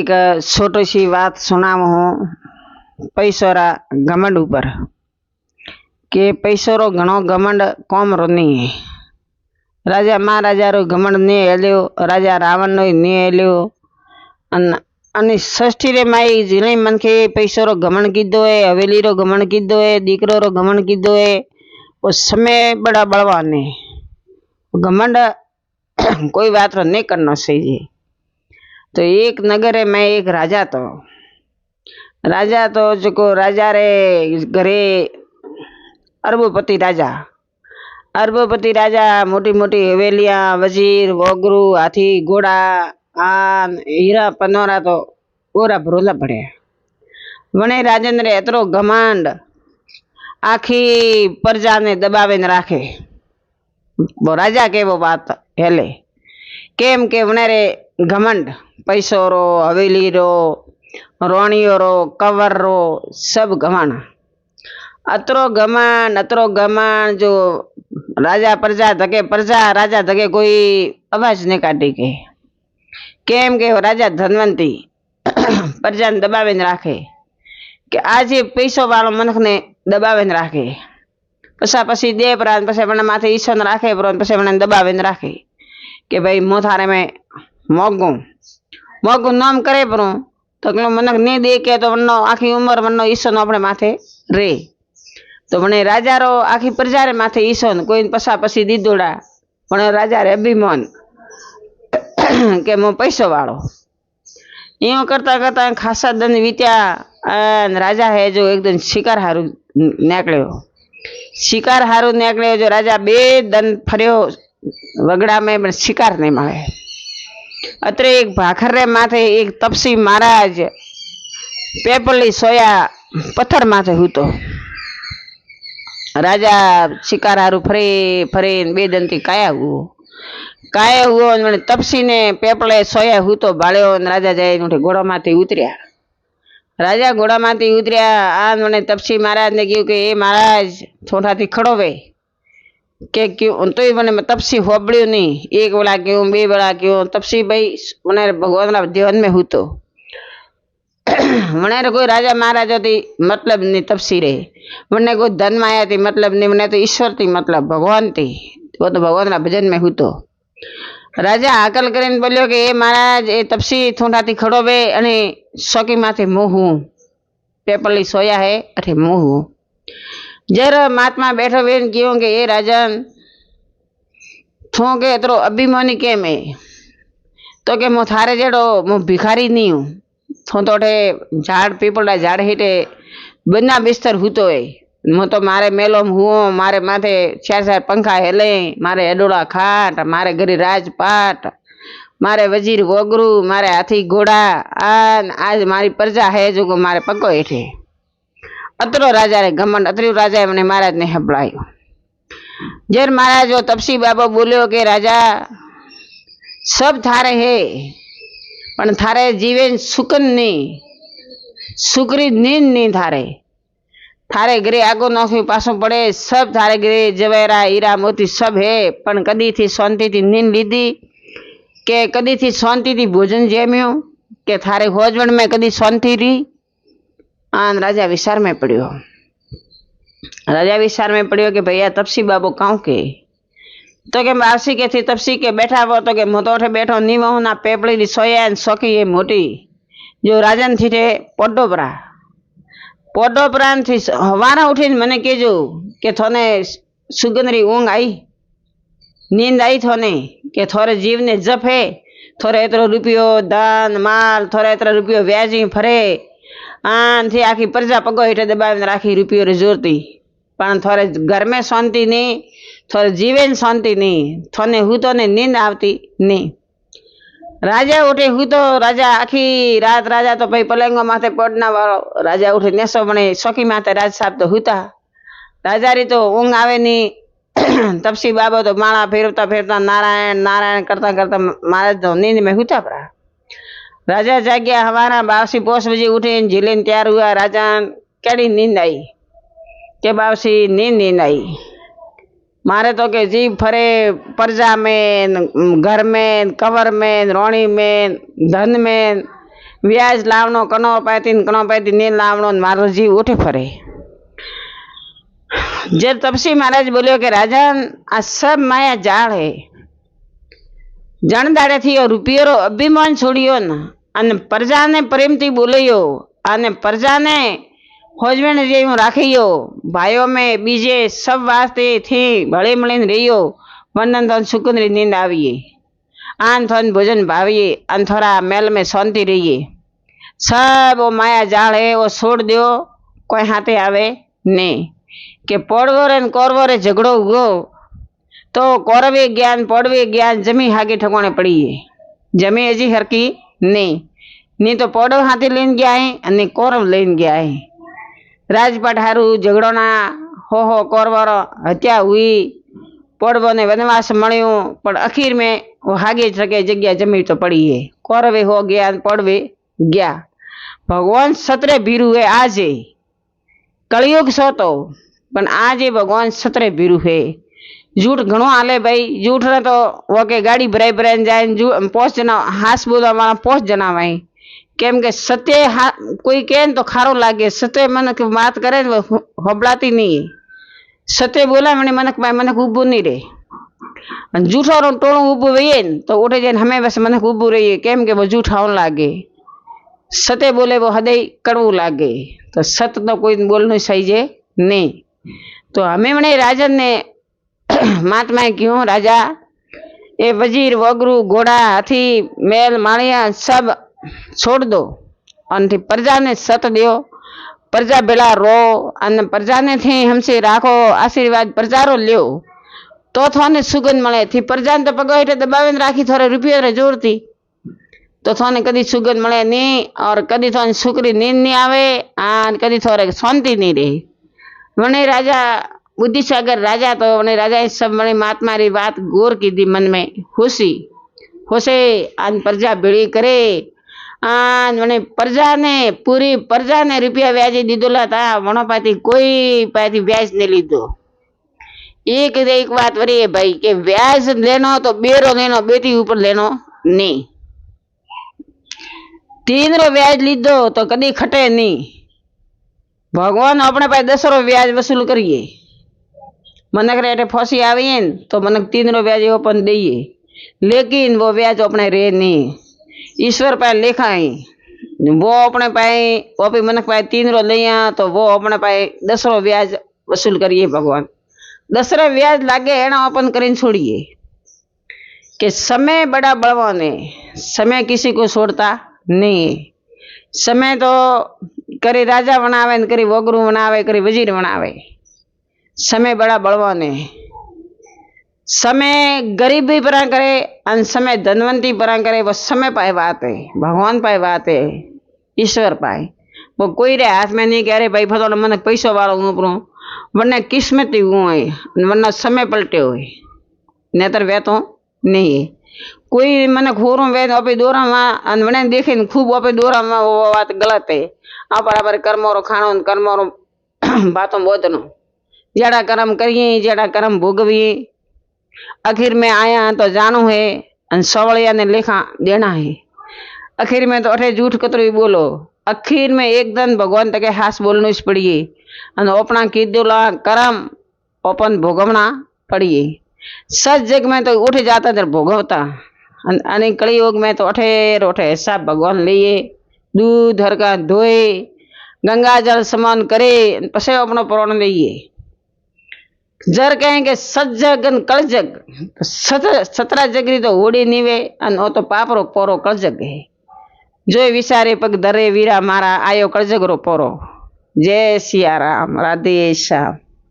एक छोटी सी बात सुनाऊं हूँ पैसोरा घमंड ऊपर के पैसोरो घणो घमंड कोम रो नहीं है। राजा महाराजा रो घमंड नहीं हेल्यो, राजा रावण नो नहीं हेल्यो। अने षष्ठी रे माई जिने मनखे पैसोरो घमंड कीधो है, हवेली रो घमंड कीधो है, दीकरो रो घमंड कीधो है, वो समय बड़ा बलवान है। घमंड कोई बात रो नहीं करना चाहिए। तो एक नगर में एक राजा तो जो राजा रे घरे अरबोपति राजा मोटी मोटी हवेलियां, वजीर, वोगरू, हाथी, घोड़ा, आन हीरा पनोरा तो ओरा भरोला पड़े। वने राजेंद्र एतरो घमंड आखी प्रजा ने दबावे न राखे। वो राजा के वो बात हेले केम के वने रे घमंड पैसो रो, हवेली रो, रोणियो रो, कवर रो, सब घमंड। अतरो घमंड जो राजा प्रजा धके राजा धके कोई आवाज नहीं काटी के केम के राजा धनवंती प्रजा ने दबावे न राखे के आज पैसो वालो मनख ने दबावे न राखे। पछी दे प्रांत पछी मन माथे ईश्वर न राखे पछी मन दबावे न राखे के भाई मो थारे में मोगू नाम करे पर तो मनक नहीं दे के तो वनो आखी उम्र वनो ईश्वर अपने माथे रे। तो मने राजा रो आखी प्रजा रे माथे ईश्वर कोई पछी दीदोड़ा पण राजा रे अभिमान के मो पैसो वालो। यो करता करता खासा दिन वीत्या। राजा है जो एक दिन शिकार हारू निकल्यो जो राजा बे दिन फर्यो वगड़ा में शिकार नहीं मळे। अत्रे एक भाखर रे माथे एक तपसी महाराज पेपली सोया पत्थर माथे हूतो। राजा शिकार हारू फरे बे दिन थी काया हुओ मैंने तपसी ने पेपले सोया हूतो बाळ्यो। राजा जाए घोड़ा माथे उतर्या। राजा घोड़ा माथे उतर्या। आ मैंने तपसी महाराज ने कह्यु के महाराज थोड़ा थी खड़ो वे के क्यों तो मैंने तपसी होबड़ियो नहीं। एक वेला क्यों, बे वेला क्यों, तपसी भाई मैंने भगवान ध्यान में हूँ तो मैंने कोई राजा महाराजा थी मतलब नहीं तपसी रे। मैंने कोई धन माया थी मतलब नहीं, मैंने तो ईश्वर थी मतलब भगवान थी। वो तो भगवान भजन में हूँ तो राजा हाकल करीने बोल्यो कि ए महाराज ए तपसी थोड़ा थी खड़ो वे अने सोकी माथे मुँह हूँ पेपली सोया है अठे मुँह हूँ। जर महात्मा बैठो वे क्यों के ए राजन थो के एतरो अभिमानी केम है तो के मो थारे जेड़ो मो भिखारी नहीं हूँ। थो तो झाड़ पीपड़ा झाड़ हेठे बन्ना बिस्तर हूतो है। मो तो मारे मेलो में हुओ, मारे माथे 4 पंखा हेले, मारे अडोड़ा खाट, मारे घरे राजपाट, मारे वजीर वोगरू, मारे हाथी घोड़ा। आज मारी प्रजा है जो मारे पक्को हेठे। अतरो राजा रे घमंड अतरी राजा मैंने महाराज ने हबड़ायो। जर महाराज वो तपसी बाबा बोलियो के राजा सब थारे है पण थारे जीवन सुकन नहीं, सुकरी नींद नहीं थारे घरे आगो नौकरी पासो पड़े सब थारे घरे जवेरा हीरा मोती सब है पण कदी थी शांति थी नींद लीधी के कदी थी शांति थी भोजन जम्यो के थारे होजवण में कदी शांति रही। आन राजा विचार में पड़ियो कि भैया तपसी बाबू कहूं के तो के बासी के थी तपसी के बैठा वो तो के मोतोठे बैठो नीवो ना पेपड़ी सोया सोकी ये मोटी जो राजन थी थे पोडोपरा थी हवारा उठीने मने केजो के थोने सुगंधरी ऊंघ आई, नींद आई थोने के थोड़े जीव ने जप है, थोड़े इतरो रुपयो दान माल, थोड़े इतरो रुपयो व्याजी फरे। आन थी आखी प्रजा पगो हेठे दबावीने राखी रुपयो रे जोरती पण थोड़े घर में शांति नहीं, थोड़े जीवन शांति नहीं, थोने हूतो ने नींद आवती नहीं। राजा उठे हूतो राजा आखी रात राजा तो भाई पलंगो माथे पड़ना वालो राजा उठे नेसो बने सोकी माथे राज साहब तो हूता। राजा री तो ऊंघ आवे नहीं। तपसी बाबा तो माला फेरता फेरता नारायण नारायण करता करता महाराज तो नींद में हूता पड़ा। राजा जाग्या हवाना 5 बजे उठे झीले तैयार हुआ। राजा केड़ी नींद आई के बावसी नींद आई। मारे तो के जीव फरे प्रजा में, घर में, कवर में, रोणी में, धन में વ્યાજ લાવણો કનો પાતી ને લાવણો ને મારો જીવ ઉઠે ફરે। जब तपसी महाराज बोलियो कि राजन आ सब माया जाल है, जण दाड़े थी रुपये रो अभिमान छोड़ियो न अने प्रजा ने प्रेम थी बोलियो अने प्रजा ने होजवेण जेवुं राखियो, भाइयों में बीजे सब वास्ते थी भले मळीने रहियो, वंदन थन सुकुंदरी नींद आवीए, आन थन भोजन भावीए अने थोड़ा मेल में शांति रहिए। सब वो माया जाल है वो छोड़ दो, कोई हाथे आवे नहीं के पौड़वरे ने कौरवरे झगड़ो हुओ तो कौरवे ज्ञान पौड़वे ज्ञान जमी हागे ठकोने पड़ी है, जमी हजी हरकी नहीं तो पौड़व हाथी लईने गया है अने कौरव लईने गया है। राजपाट हारू झगड़ो ना हो कौरवरो हत्या हुई, पौड़वो ने वनवास मळ्यो पण अखीर में वो हागे ठके जग्या जमी तो पड़ी है। कौरवे हो गया पौड़वे गया। भगवान सतरे भीरू है आजे कलयुग सोतो पण आज भगवान सतरे भीरू है। झूठ घणो हाले भाई, झूठ ने तो वो के गाड़ी भराई भराई जाए 5 जना हास बोलवा वाला 5 जना भाई, केम के सत्य कोई कहे तो खारो लागे, सत्य मनक बात करे हबड़ाती नहीं, सत्य बोला मैंने मनक भाई मनक उभू नहीं रहे। झूठो रो टोळो उभो रहीए तो उठे जाए हमें बस मनक उभू रहीए, केम के वो झूठाओ लागे, सत्य बोले वो हृदय कड़वू लागे, तो सत्य तो कोई बोलने सही जे नहीं। तो हमें मैंने राजन ने महात्मा क्यों राजा ए वजीर वगरू घोड़ा हाथी मेल माड़िया सब छोड़ दो और प्रजा ने सत दियो, प्रजा बेला रो अने प्रजा ने थी हमसे राखो आशीर्वाद प्रजा रो लियो तो थाने सुगंध मळे थी। प्रजा ने तो पगो हेठे दबावीने राखी थोड़े रुपया रे जोरती तो थाने कदी सुगंध मळे नहीं और कदी थाने सुकरी नींद नहीं आवे और कदी थोड़े शांति नहीं रही। वने राजा बुद्धि सागर राजा तो वने राजा सब मणे महात्मा री बात गौर की दी मन में खुशी होसे आन प्रजा भेड़ी करे आन वने प्रजा ने पूरी प्रजा ने रुपया व्याजे दीधोला था, वणो पाती कोई पाती व्याज नहीं लीधो। एक बात वरी है भाई के व्याज लेनो तो बेरो लेनो, बेटी ऊपर लेनो नहीं। 3 रो व्याज लीधो तो कदी खटे नहीं। भगवान अपने पास 10 रो व्याज वसूल करिए, मनक रेटे फंसी आवीए तो मनक 3 रो व्याज अपन दईए, लेकिन वो व्याज अपने रे नहीं। ईश्वर पास लेखा है वो अपने पास वो भी मनक पास 3 रो लिया तो वो अपने पास 10 रो व्याज वसूल करिए। भगवान 10 रो व्याज लागे एना अपन करीने छोड़िए कि समय बड़ा बलवान है, समय किसी को छोड़ता नहीं। समय तो करी राजा बनावे न करी वगरू बनावे करी वजीर बनावे, समय बड़ा बलवान है। समय गरीब भी परा करे और समय धनवंती परा करे, वो समय पाए बात है, भगवान पाए बात है, ईश्वर पाए। वो कोई रे हाथ में नहीं कह रहे भाई फतो मन पैसों वालों ऊपरों वरना किस्मत हुआ है वरना समय पलटे हुए नेतर वे तो नहीं है। कोई मन खोरू वे अपे दोरा में वने देखे खूब अपे दोरा में वो बात गलत है। आप बराबर कर्मों खाणो कर्मों बातों बोधनो जड़ा कर्म करिए जड़ा कर्म भोगविए, आखिर में आया तो जानो है और सवलिया ने लेखा देना है। आखिर में तो अठे झूठ कतरो बोलो, आखिर में एक दिन भगवान तक हास बोलना ही पड़िए और अपना कीधेला कर्म अपन भोगवना पड़िए। सच जग में तो उठ जाता तर भोगवता अने कली योग में तो अठे सब भगवान लिए दूध हरका धोए गंगा जल स्नान करे पसे अपनो प्राण लईए। जर कहेंगे सत जग कल जग सतरा जगरी तो होड़ी नीवे अने तो पापरो पोरो कल जग है। जो विचारे पग धरे वीरा मारा आयो कल जग रो पोरो। जय सिया राम, राधे श्याम।